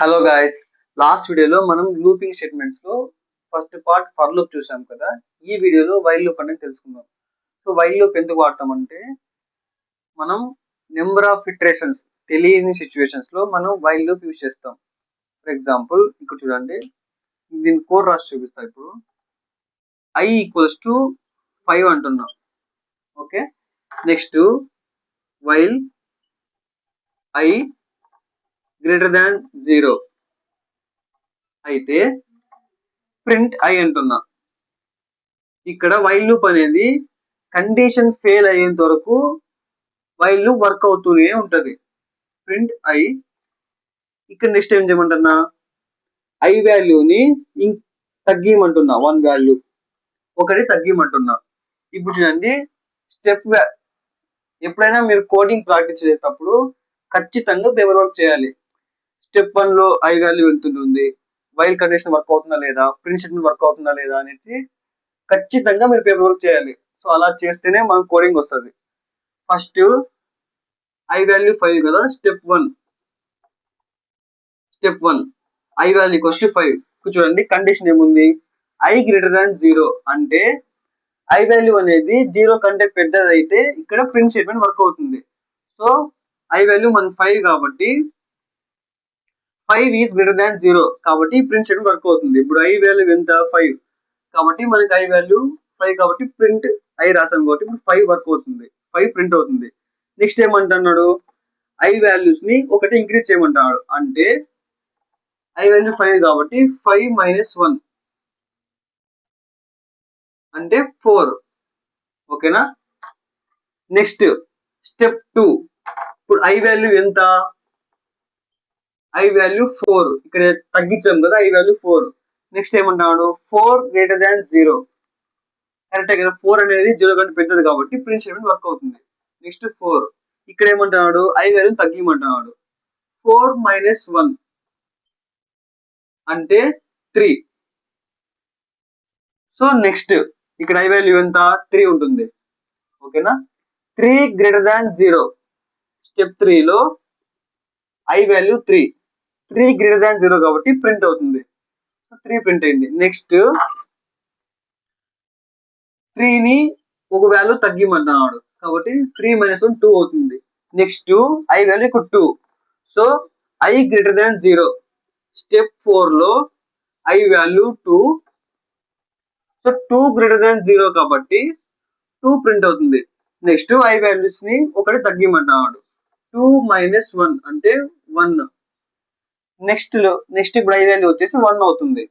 Hello guys, last వీడియోలో మనం looping statements లో ఫస్ట్ పార్ట్ ఫర్ లూప్ చూసాం కదా. ఈ వీడియోలో వైల్ లూప్ అనేది తెలుసుకుందాం. సో వైల్ లూప్ ఎందుకు వాడతామంటే మనం నెంబర్ ఆఫ్ ఇటరేషన్స్ తెలియని సిచ్యువేషన్స్ లో మనం వైల్ లూప్ యూజ్ చేస్తాం. ఫర్ ఎగ్జాంపుల్ ఇక్కడ చూడండి, దీని కోడ్ రాసి చూపిస్తా. ఇప్పుడు i ఈక్వల్స్ టు 5 అంటున్నాం. Okay, next while i greater than 0 అయితే ప్రింట్ i అంటున్నా. ఇక్కడ వైల్ లూప్ అనేది కండిషన్ ఫెయిల్ అయ్యేంత వరకు వైల్ లూప్ వర్క్ అవుతూనే ఉంటది. Print i. ఇక్కడ నెక్స్ట్ ఏం చేయమంటున్నా, i వాల్యూని తగ్గిమంటున్నా. 1 వాల్యూ ఒకటి తగ్గిమంటున్నా. ఇప్పుడు చూడండి, ఎప్పుడైనా మీరు కోడింగ్ ప్రాక్టీస్ చేసేటప్పుడు ఖచ్చితంగా పేపర్ వర్క్ చేయాలి. స్టెప్ 1 లో i వాల్యూ ఎంత ఉంటుంది, వైల్ కండిషన్ వర్క్ అవుతుందా లేదా, ప్రింట్ స్టేట్మెంట్ వర్క్ అవుతుందా లేదా అనేది ఖచ్చితంగా మీరు పేపర్ వర్క్ చేయాలి. సో అలా చేస్తేనే మనకు కోడింగ్ వస్తుంది. ఫస్ట్ i వాల్యూ 5 కదా, step 1 i value equals to 5. చూడండి, కండిషన్ ఏముంది, i గ్రేటర్ దాన్ 0 అంటే i వాల్యూ అనేది 0 కంటే పెద్దదైతే ఇక్కడ ప్రింట్ స్టేట్మెంట్ వర్క్ అవుతుంది. సో i వాల్యూ మన 5 కాబట్టి 5 ఈజ్ గ్రేటర్ దాన్ 0 కాబట్టి ప్రింట్ స్టేట్మెంట్ వర్క్ అవుతుంది. ఇప్పుడు i వాల్యూ ఎంత, 5 కాబట్టి మనకి i వాల్యూ 5 కాబట్టి ప్రింట్ i రాసాం కాబట్టి ఇప్పుడు 5 వర్క్ అవుతుంది, 5 ప్రింట్ అవుతుంది. నెక్స్ట్ ఏమంటున్నాడు, i వాల్యూస్ ని ఒకటి ఇంక్రీజ్ చేయమంటాడు. అంటే i వాల్యూ 5 కాబట్టి 5 మైనస్ 1 అంటే 4. ఓకేనా. నెక్స్ట్ స్టెప్ 2, ఇప్పుడు i వాల్యూ ఎంత, i వాల్యూ 4 ఇక్కడ తగ్గించాం కదా, i వాల్యూ 4. నెక్స్ట్ ఏమంటాడు, 4 గ్రేటర్ దాన్ 0. కరెక్టే కదా, 4 అనేది 0 కంటే పెద్దది కాబట్టి ప్రింట్ స్టేట్మెంట్ వర్క్ అవుతుంది. నెక్స్ట్ 4, ఇక్కడ ఏమంటున్నాడు, i వాల్యూ తగ్గిమంటున్నాడు. 4 మైనస్ 1 అంటే 3. సో నెక్స్ట్ ఇక్కడ i వాల్యూ ఎంత, 3 ఉంటుంది. ఓకేనా. 3 గ్రేటర్ దాన్ 0, స్టెప్ 3 లో i వాల్యూ 3 గ్రేటర్ దాన్ 0 కాబట్టి ప్రింట్ అవుతుంది. సో 3 ప్రింట్ అయింది. నెక్స్ట్ 3 ని ఒక వాల్యూ తగ్గిమంటున్నాడు కాబట్టి 3 మైనస్ 1 2 అవుతుంది. నెక్స్ట్ i వాల్యూ ఇక్కడ 2, so i greater than 0, step 4 లో i value 2, so 2 greater than 0 కాబట్టి 2 ప్రింట్ అవుతుంది. నెక్స్ట్ i వాల్యూస్ ని ఒకటి తగ్గిమంటున్నాడు. 2 మైనస్ 1 అంటే 1. నెక్స్ట్ ఇప్పుడు i వాల్యూ వచ్చేసి 1 అవుతుంది.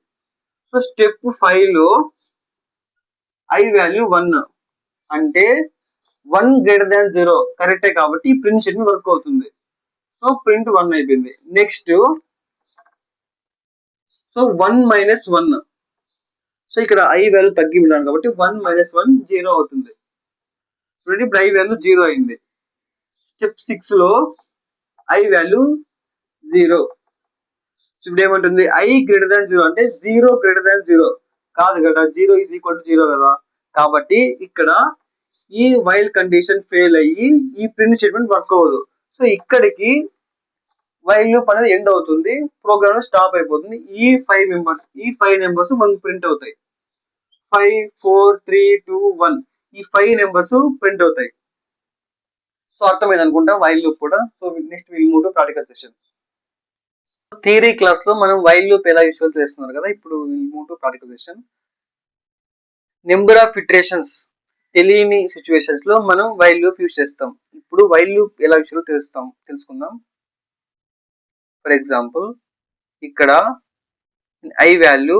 సో స్టెప్ 5 లో i వాల్యూ 1 అంటే 1 గ్రేటర్ దాన్ 0 కరెక్టే కాబట్టి ఈ ప్రింట్ స్టేట్మెంట్ వర్క్ అవుతుంది. సో ప్రింట్ 1 అయిపోయింది. నెక్స్ట్ సో 1 మైనస్ 1, సో ఇక్కడ i వాల్యూ తగ్గి ఉన్నాను కాబట్టి 1 మైనస్ 1 0 అవుతుంది. చూడండి, ఇప్పుడు i వాల్యూ 0 అయింది. స్టెప్ 6 లో i వాల్యూ 0. ఇప్పుడు ఏమంటుంది, i గ్రేటర్ దాన్ 0 అంటే 0 గ్రేటర్ దాన్ 0 కాదు కదా, 0 ఈజ్ ఈక్వల్ టు 0 కదా. కాబట్టి ఇక్కడ ఈ వైల్ కండిషన్ ఫెయిల్ అయ్యి ఈ ప్రింట్ స్టేట్మెంట్ వర్క్ అవ్వదు. సో ఇక్కడికి వైల్ లూప్ అనేది ఎండ్ అవుతుంది, ప్రోగ్రామ్ స్టాప్ అయిపోతుంది. ఈ 5 నెంబర్స్ మనకు ప్రింట్ అవుతాయి. 5 4 3 2 1 ఈ 5 నెంబర్స్ ప్రింట్ అవుతాయి. సో అర్థమైంది అనుకుంటా వైల్ లూప్ కూడా. So next will move to practical session. Theory class లో మనం వైల్ లూప్ ఎలా యూజ్ చేస్తున్నారు కదా, ఇప్పుడు will move to practical session. Number of iterations తెలియని సిచ్యువేషన్స్ లో మనం వైల్ లూప్ యూజ్ చేస్తాం. ఇప్పుడు వైల్ లూప్ ఎలా యూజ్ తెలుసుకుందాం. ఫర్ ఎగ్జాంపుల్ ఇక్కడ i వాల్యూ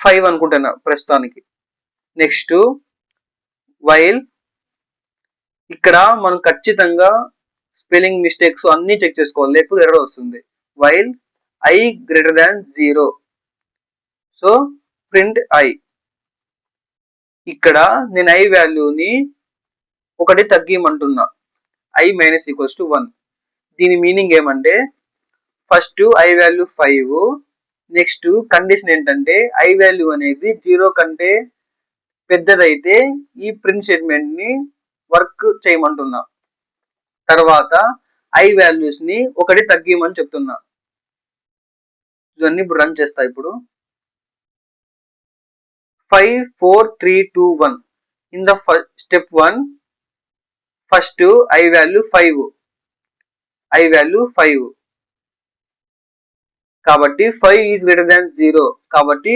5 అనుకుంటున్నా ప్రస్తుతానికి. నెక్స్ట్ వైల్ ఇక్కడ మనం ఖచ్చితంగా స్పెల్లింగ్ మిస్టేక్స్ అన్ని చెక్ చేసుకోవాలి, లేకపోతే ఎర్రర్ వస్తుంది. While i greater than 0, so print i. ఇక్కడ నేను i వాల్యూని ఒకటి తగ్గిమంటున్నా, i మైనస్ ఈక్వల్స్ టు 1. దీని మీనింగ్ ఏమంటే first i value 5, next condition ఏంటంటే i వాల్యూ అనేది 0 కంటే పెద్దదైతే ఈ ప్రింట్ స్టేట్మెంట్ ని వర్క్ చేయమంటున్నా. తర్వాత ఐ వాల్యూస్ ని ఒకటి తగ్గిమని చెప్తున్నా. ఇవన్నీ ఇప్పుడు రన్ చేస్తా. ఇప్పుడు 5 4 3 2 1 in the step 1 first I value 5 కాబట్టి 5 ఈజ్ గ్రేటర్ దాన్ 0 కాబట్టి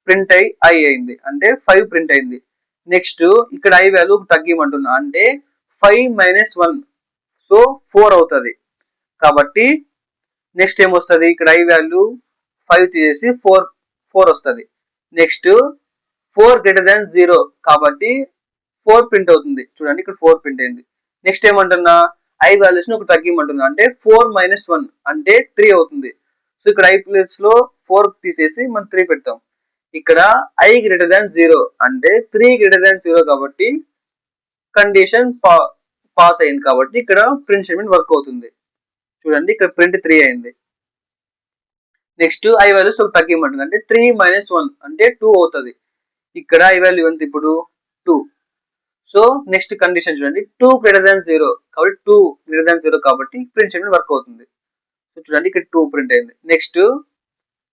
ప్రింట్ ఐ అయింది, అంటే 5 ప్రింట్ అయింది. నెక్స్ట్ ఇక్కడ ఐ వాల్యూ తగ్గిమంటున్నా, అంటే 5 మైనస్ 1 సో 4 అవుతుంది. కాబట్టి నెక్స్ట్ ఏమొస్తుంది, ఇక్కడ ఐ వాల్యూ 5 తీసేసి 4 వస్తుంది. నెక్స్ట్ 4 గ్రేటర్ దాన్ 0 కాబట్టి 4 ప్రింట్ అవుతుంది. చూడండి ఇక్కడ 4 ప్రింట్ అయింది. నెక్స్ట్ ఏమంటున్నా, ఐ వాల్యూస్ ని ఒక తగ్గిమంటున్నా, అంటే 4 మైనస్ 1 అంటే 3 అవుతుంది. సో ఇక్కడ ఐ ప్లేస్ లో 4 తీసేసి మనం 3 పెడతాం. ఇక్కడ ఐ గ్రేటర్ దాన్ 0 అంటే 3 గ్రేటర్ దాన్ 0 కాబట్టి కండిషన్ పాస్ అయింది, కాబట్టి ఇక్కడ ప్రింట్ స్టేట్మెంట్ వర్క్ అవుతుంది. చూడండి ఇక్కడ ప్రింట్ 3 అయింది. నెక్స్ట్ ఐ వాల్యూస్ ఒక తగ్గిమంటుంది, అంటే 3 మైనస్ 1 అంటే 2 అవుతుంది. ఇక్కడ ఐ వాల్యూ ఎంత ఇప్పుడు 2. సో నెక్స్ట్ కండిషన్ చూడండి 2 గ్రేటర్ దాన్ 0 కాబట్టి 2 గ్రేటర్ దాన్ 0 కాబట్టి ప్రింట్ స్టేట్మెంట్ వర్క్ అవుతుంది. సో చూడండి ఇక్కడ 2 ప్రింట్ అయింది. నెక్స్ట్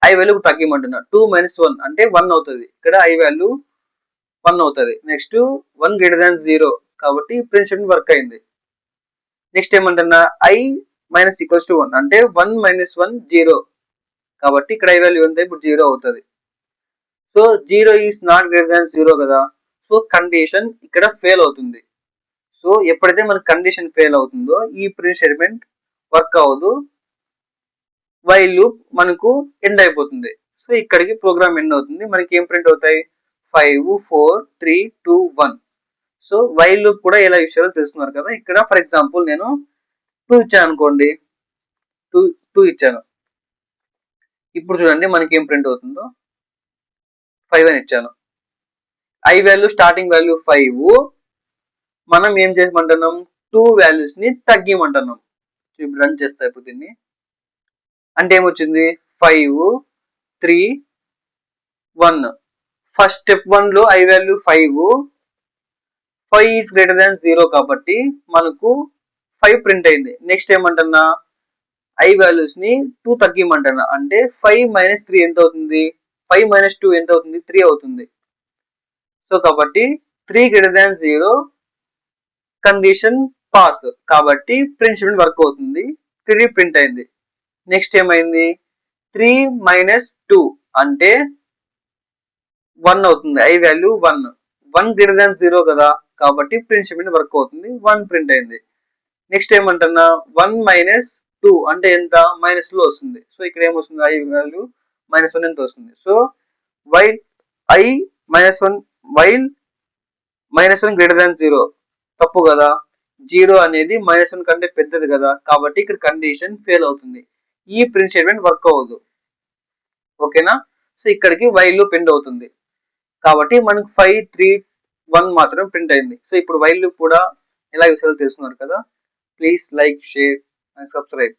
ఐ వాల్యూ తగ్గిమంటున్నా, 2 మైనస్ 1 అంటే 1 అవుతుంది. ఇక్కడ ఐ వాల్యూ 1 అవుతుంది. నెక్స్ట్ 1 గ్రేటర్ దాన్ 0 కాబట్టి ప్రింట్ స్టేట్మెంట్ వర్క్ అయింది. నెక్స్ట్ ఏమంటున్నా, ఐ మైనస్ ఈక్వల్స్ టు 1 అంటే 1 మైనస్ 1 0 కాబట్టి ఇక్కడ ఐ వాల్యూ ఎంత ఇప్పుడు 0 అవుతుంది. So 0 is not greater than 0 కదా, సో కండిషన్ ఇక్కడ ఫెయిల్ అవుతుంది. సో ఎప్పుడైతే మన కండిషన్ ఫెయిల్ అవుతుందో ఈ ప్రింట్ స్టేట్మెంట్ వర్క్ అవ్వదు, వైల్ లూప్ మనకు ఎండ్ అయిపోతుంది. సో ఇక్కడికి ప్రోగ్రామ్ ఎండ్ అవుతుంది. మనకి ఏం ప్రింట్ అవుతాయి, 5 4 3 2 1. సో వైల్ లూప్ కూడా ఎలా యూస్ చేయాలో తెలుసుకున్నారు కదా. ఇక్కడ ఫర్ ఎగ్జాంపుల్ నేను 2 ఇచ్చాను అనుకోండి, 2 ఇచ్చాను. ఇప్పుడు చూడండి మనకి ఏం ప్రింట్ అవుతుందో, 5 అని ఇచ్చాను. ఐ వాల్యూ స్టార్టింగ్ వాల్యూ 5, మనం ఏం చేయమంటున్నాం 2 వాల్యూస్ ని తగ్గిమంటున్నాం. ఇప్పుడు రన్ చేస్తా ఇప్పుడు దీన్ని, అంటే ఏమొచ్చింది 5 3 1. ఫస్ట్ స్టెప్ 1 లో I value 5 is greater than 0 కాబట్టి మనకు 5 ప్రింట్ అయింది. నెక్స్ట్ ఏమంటున్నా, ఐ వాల్యూస్ ని 2 తగ్గిమంటున్నా, అంటే 5 మైనస్ 3 ఎంత అవుతుంది, 5 మైనస్ 2 ఎంత అవుతుంది 3 అవుతుంది. సో కాబట్టి 3 గ్రేటర్ దాన్ 0 కండిషన్ పాస్ కాబట్టి ప్రింట్ స్టేట్మెంట్ వర్క్ అవుతుంది. 3 ప్రింట్ అయింది. నెక్స్ట్ ఏమైంది 3 మైనస్ 2 అంటే 1 అవుతుంది. ఐ వాల్యూ 1 గ్రేటర్ దాన్ 0 కదా కాబట్టి ప్రింట్ స్టేట్మెంట్ వర్క్ అవుతుంది. 1 ప్రింట్ అయింది. నెక్స్ట్ ఏమంటున్నా 1 మైనస్ 2 అంటే ఎంత, మైనస్ లో వస్తుంది. సో ఇక్కడ ఏమొస్తుంది, ఐ వాల్యూ -1 ఎంత వస్తుంది. So while I -1 while -1 greater than 0 తప్పు కదా, 0 అనేది -1 కంటే పెద్దది కదా కాబట్టి ఇక్కడ కండిషన్ ఫెయిల్ అవుతుంది. ఈ ప్రింట్ స్టేట్మెంట్ వర్క్ అవ్వదు. ఓకేనా, సో ఇక్కడికి వైల్ లూప్ ఎండ్ అవుతుంది. కాబట్టి మనకు 5 3 1 మాత్రం ప్రింట్ అయింది. సో ఇప్పుడు వైల్ లూప్ కూడా ఎలా యూస్ చేయాలో తెలుసుకున్నారు కదా. Please like, share and subscribe.